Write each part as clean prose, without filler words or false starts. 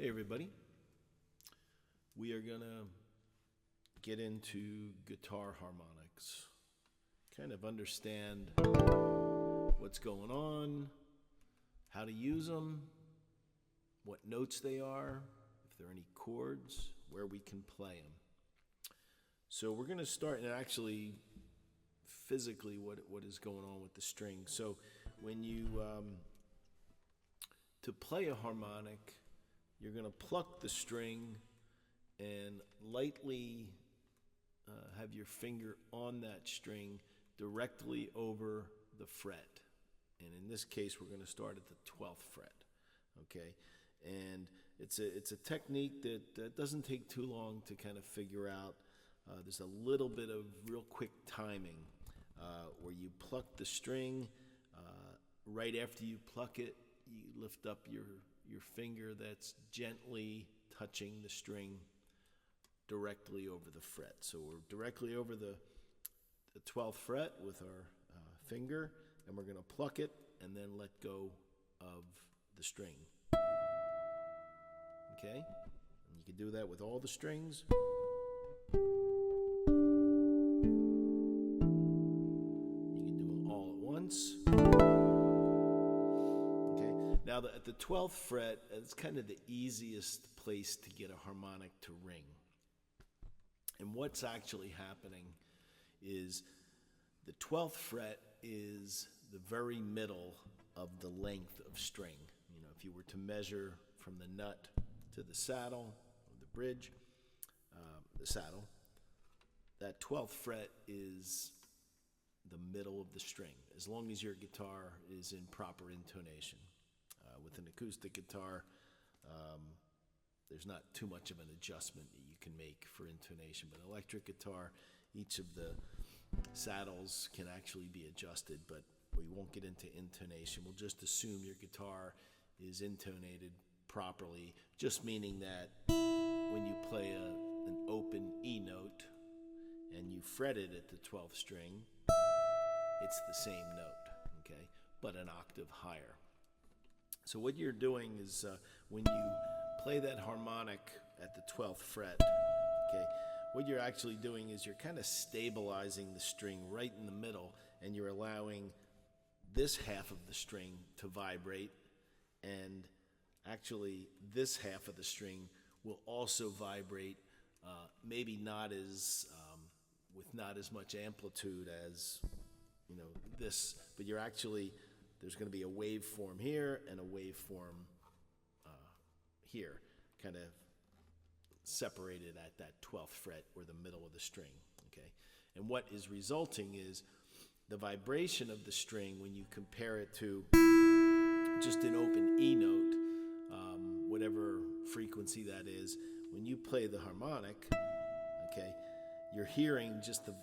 Hey everybody, we are going to get into guitar harmonics, kind of understand what's going on, how to use them, what notes they are, if there are any chords, where we can play them. So we're going to start, and actually physically what is going on with the string. So when you, to play a harmonic, you're going to pluck the string and lightly have your finger on that string directly over the fret. And in this case, we're going to start at the 12th fret, okay? And it's a technique that doesn't take too long to kind of figure out. There's a little bit of real quick timing where you pluck the string. Right after you pluck it, you lift up your finger that's gently touching the string directly over the fret. So we're directly over the 12th fret with our finger, and we're going to pluck it and then let go of the string. Okay? And you can do that with all the strings. You can do them all at once. Now, at the 12th fret, it's kind of the easiest place to get a harmonic to ring. And what's actually happening is the 12th fret is the very middle of the length of string. You know, if you were to measure from the nut to the saddle, or the bridge, the saddle, that 12th fret is the middle of the string, as long as your guitar is in proper intonation. With an acoustic guitar, there's not too much of an adjustment that you can make for intonation. But electric guitar, each of the saddles can actually be adjusted, but we won't get into intonation. We'll just assume your guitar is intonated properly, just meaning that when you play an open E note and you fret it at the 12th string, it's the same note, okay, but an octave higher. So what you're doing is when you play that harmonic at the 12th fret, okay, what you're actually doing is you're kind of stabilizing the string right in the middle, and you're allowing this half of the string to vibrate, and actually this half of the string will also vibrate, maybe not as with not as much amplitude as this, but you're actually, there's going to be a waveform here and a waveform here, kind of separated at that 12th fret or the middle of the string, okay? And what is resulting is the vibration of the string when you compare it to just an open E note, whatever frequency that is, when you play the harmonic, okay, you're hearing just the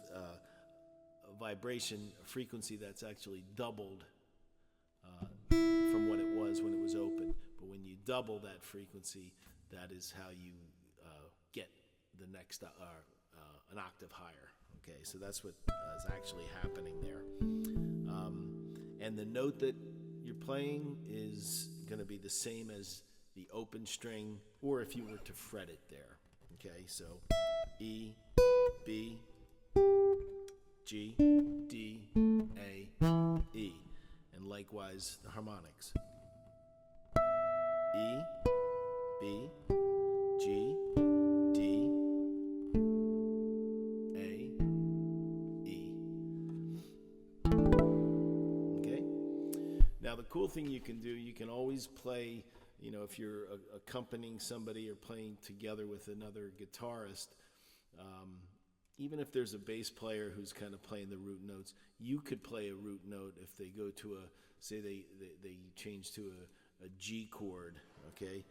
vibration, a frequency that's actually doubled from what it was when it was open. But when you double that frequency, that is how you get the next an octave higher. Okay, so that's what is actually happening there. And the note that you're playing is going to be the same as the open string, or if you were to fret it there. Okay, so E, B, G, D, A, E. And likewise, the harmonics. E, B, G, D, A, E. Okay? Now, the cool thing you can do, you can always play, if you're accompanying somebody or playing together with another guitarist, even if there's a bass player who's kind of playing the root notes, you could play a root note if they go to say they change to a G chord, okay?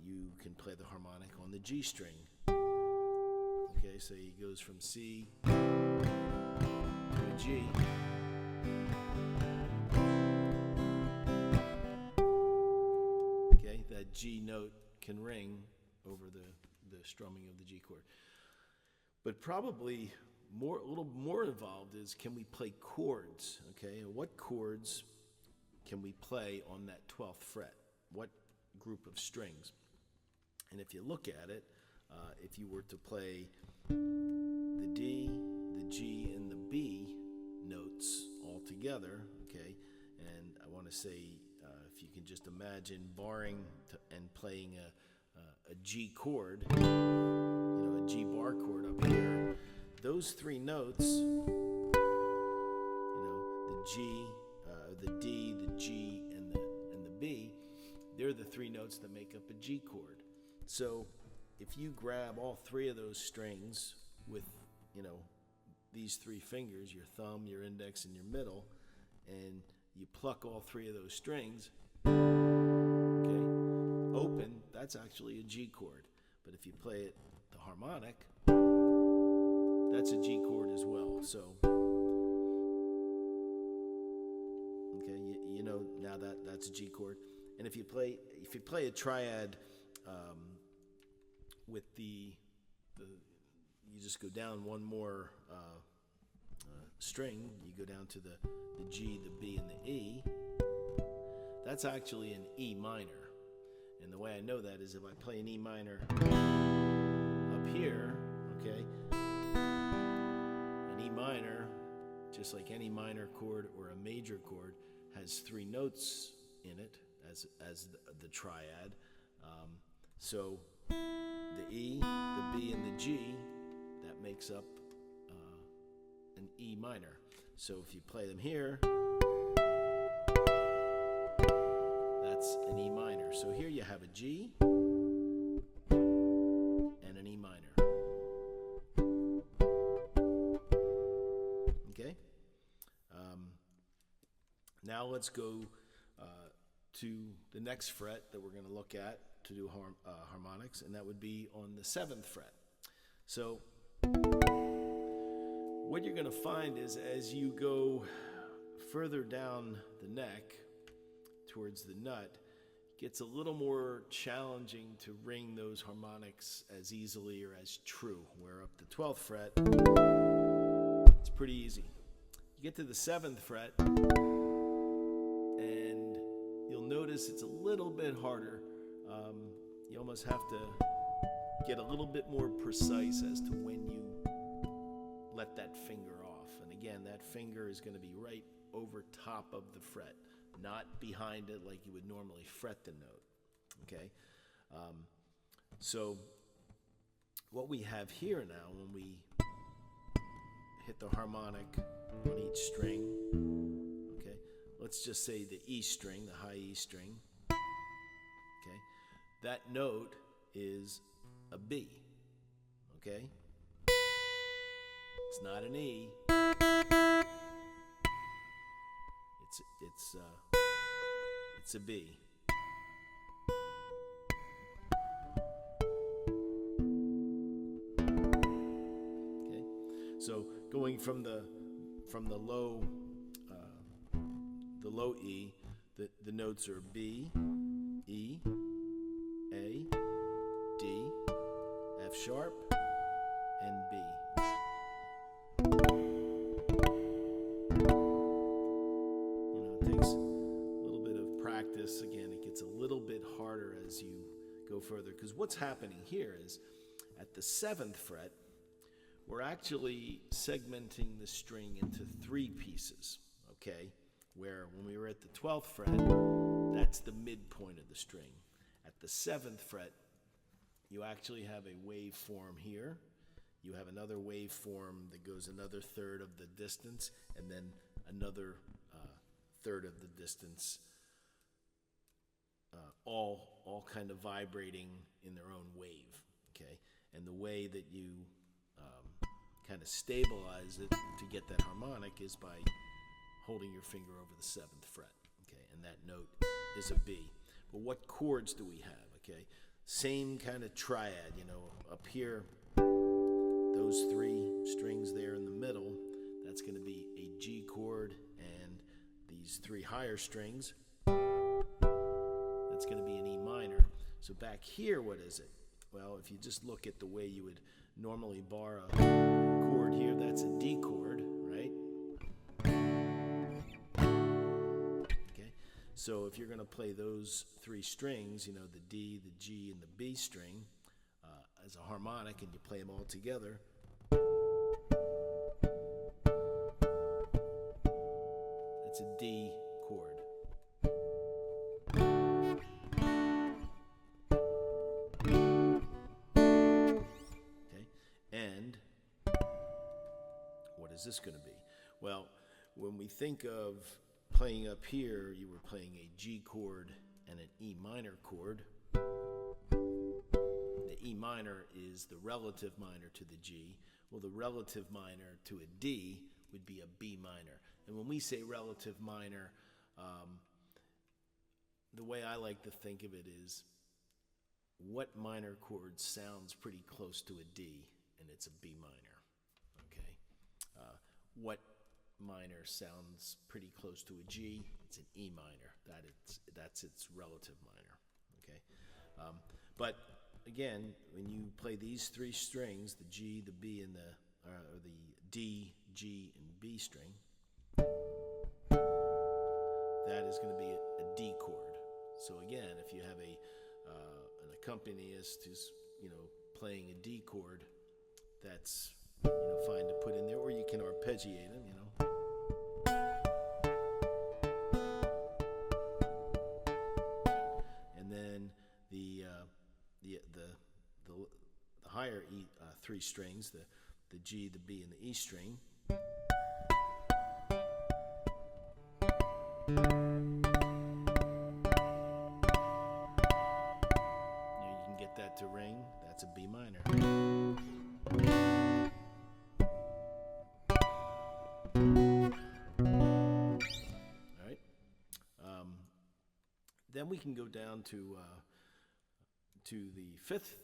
You can play the harmonic on the G string. Okay, so he goes from C to a G. Okay, that G note can ring over the strumming of the G chord. But probably a little more involved is, can we play chords, okay? And what chords can we play on that 12th fret? What group of strings? And if you look at it, if you were to play the D, the G, and the B notes all together, okay, and I want to say, if you can just imagine barring and playing a G chord, a G bar chord up here, those three notes, the G, the D, the G, and the B, they're the three notes that make up a G chord. So if you grab all three of those strings with, these three fingers, your thumb, your index, and your middle, and you pluck all three of those strings, okay, open, that's actually a G chord. But if you play it the harmonic, that's a G chord as well. So, okay, now that's a G chord. And if you play a triad with you just go down one more string, you go down to the G, the B, and the E, that's actually an E minor. And the way I know that is if I play an E minor up here, okay, an E minor, just like any minor chord or a major chord, has three notes in it as the triad. So the E, the B, and the G, that makes up an E minor. So if you play them here, that's an E minor. So here you have a G and an E minor. Okay? Now let's go to the next fret that we're going to look at to do harmonics, and that would be on the 7th fret. So what you're going to find is as you go further down the neck towards the nut, it gets a little more challenging to ring those harmonics as easily or as true. Where up the 12th fret, it's pretty easy. You get to the 7th fret, and you'll notice it's a little bit harder. You almost have to get a little bit more precise as to when you let that finger off. And again, that finger is going to be right over top of the fret, not behind it like you would normally fret the note. Okay? So what we have here now, when we hit the harmonic on each string, okay, let's just say the E string, the high E string, okay, that note is a B, okay? It's not an E. It's a B. Okay, so going from the low E, the notes are B, E, A, D, F sharp, and B. It takes a little bit of practice. Again, it gets a little bit harder as you go further, because what's happening here is at the 7th fret, we're actually segmenting the string into three pieces, okay? Where when we were at the 12th fret, that's the midpoint of the string. At the 7th fret, you actually have a waveform here. You have another waveform that goes another third of the distance, and then another third of the distance, all kind of vibrating in their own wave, okay? And the way that you kind of stabilize it to get that harmonic is by holding your finger over the 7th fret, okay? And that note is a B. But what chords do we have, okay? Same kind of triad, up here, those three strings there in the middle, that's going to be a G chord, and these three higher strings, that's going to be an E minor. So back here, what is it? Well, if you just look at the way you would normally bar a chord here, that's a D chord, right? Okay, So if you're going to play those three strings, you know, the D, the G, and the B string, as a harmonic, and you play them all together, it's a D chord. Okay, and what is this going to be? Well, when we think of playing up here, you were playing a G chord and an E minor chord. The E minor is the relative minor to the G. Well, the relative minor to a D would be a B minor. And when we say relative minor, the way I like to think of it is, what minor chord sounds pretty close to a D, and it's a B minor, okay? What minor sounds pretty close to a G, it's an E minor. That's its relative minor, okay? But again, when you play these three strings, the G, the B, and the D, G, and B string, that is going to be a D chord. So again, if you have an accompanist who's, you know, playing a D chord, that's, you know, fine to put in there, or you can arpeggiate them, you know. And then the higher three strings, the G, the B, and the E string, that to ring, that's a B minor. All right. Then we can go down to the 5th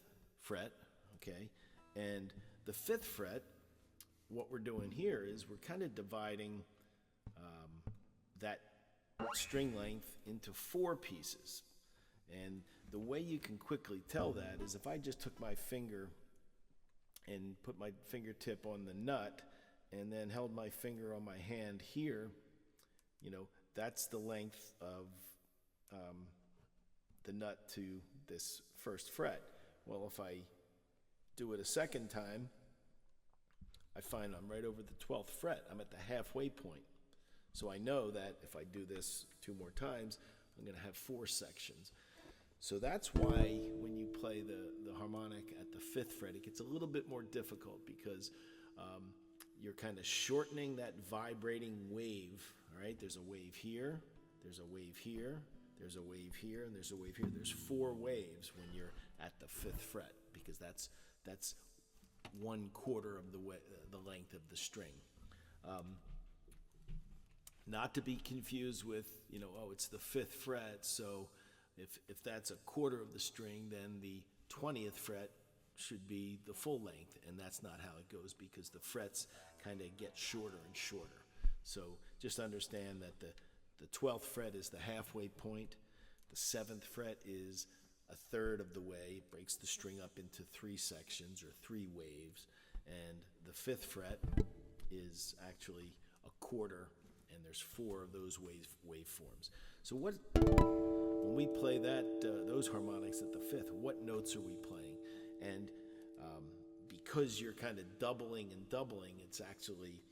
fret, okay? And the 5th fret, what we're doing here is we're kind of dividing that string length into 4 pieces. And the way you can quickly tell that is if I just took my finger and put my fingertip on the nut and then held my finger on my hand here, you know, that's the length of the nut to this 1st fret. Well, if I do it a second time, I find I'm right over the 12th fret. I'm at the halfway point. So I know that if I do this 2 more times, I'm going to have 4 sections. So that's why when you play the harmonic at the 5th fret, it gets a little bit more difficult because you're kind of shortening that vibrating wave. All right, there's a wave here, there's a wave here, there's a wave here, and there's a wave here. There's 4 waves when you're at the 5th fret because that's 1/4 of the length of the string. Not to be confused with, you know, oh, it's the 5th fret, so if that's 1/4 of the string, then the 20th fret should be the full length, and that's not how it goes because the frets kind of get shorter and shorter. So just understand that the 12th fret is the halfway point, the 7th fret is 1/3 of the way, it breaks the string up into 3 sections or 3 waves, and the 5th fret is actually 1/4, and there's 4 of those waveforms. So when we play those harmonics at the 5th, what notes are we playing? And because you're kind of doubling and doubling, it's actually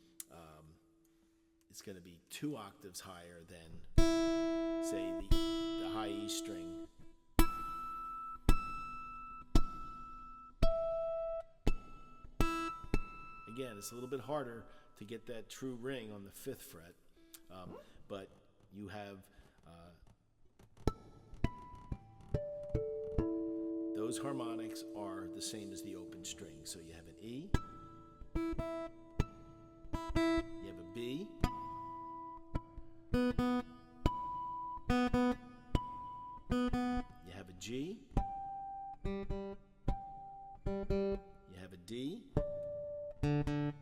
it's going to be 2 octaves higher than, say, the high E string. Again, it's a little bit harder to get that true ring on the 5th fret, but you have those harmonics are the same as the open string. So you have an E, you have a B, you have a G, you have a D, you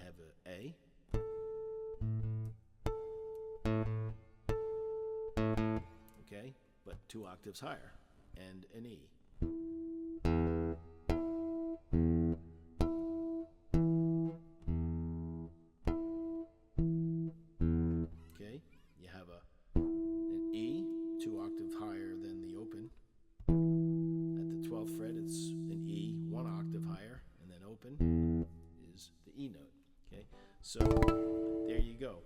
have an A, okay, but 2 octaves higher, and an E. Okay, you have So there you go.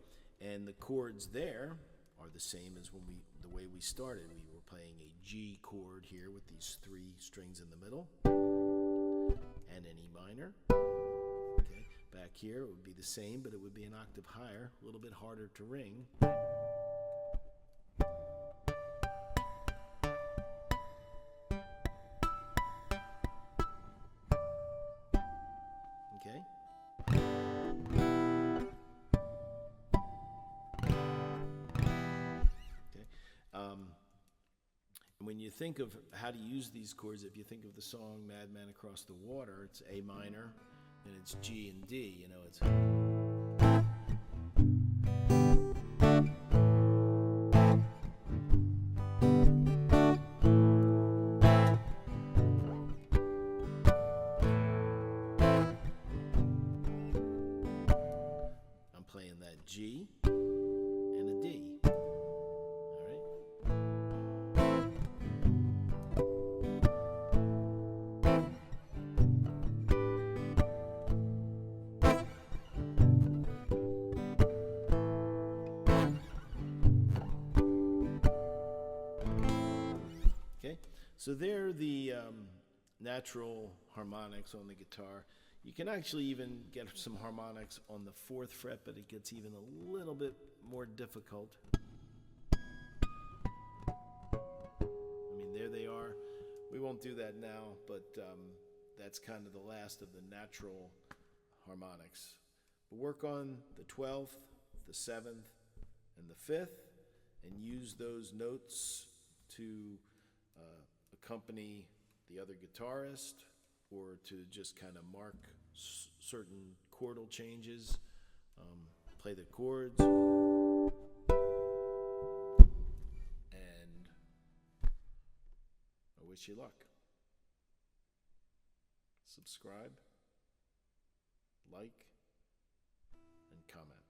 And the chords there are the same as the way we started. We were playing a G chord here with these 3 strings in the middle, and an E minor. Okay, back here it would be the same, but it would be an octave higher, a little bit harder to ring. Okay. When you think of how to use these chords, if you think of the song Madman Across the Water, it's A minor, and it's G and D, you know, it's... I'm playing that G and a D. So they're the natural harmonics on the guitar. You can actually even get some harmonics on the 4th fret, but it gets even a little bit more difficult. I mean, there they are. We won't do that now, but that's kind of the last of the natural harmonics. But work on the 12th, the 7th, and the 5th, and use those notes to accompany the other guitarist, or to just kind of mark certain chordal changes. Play the chords, and I wish you luck. Subscribe, like, and comment.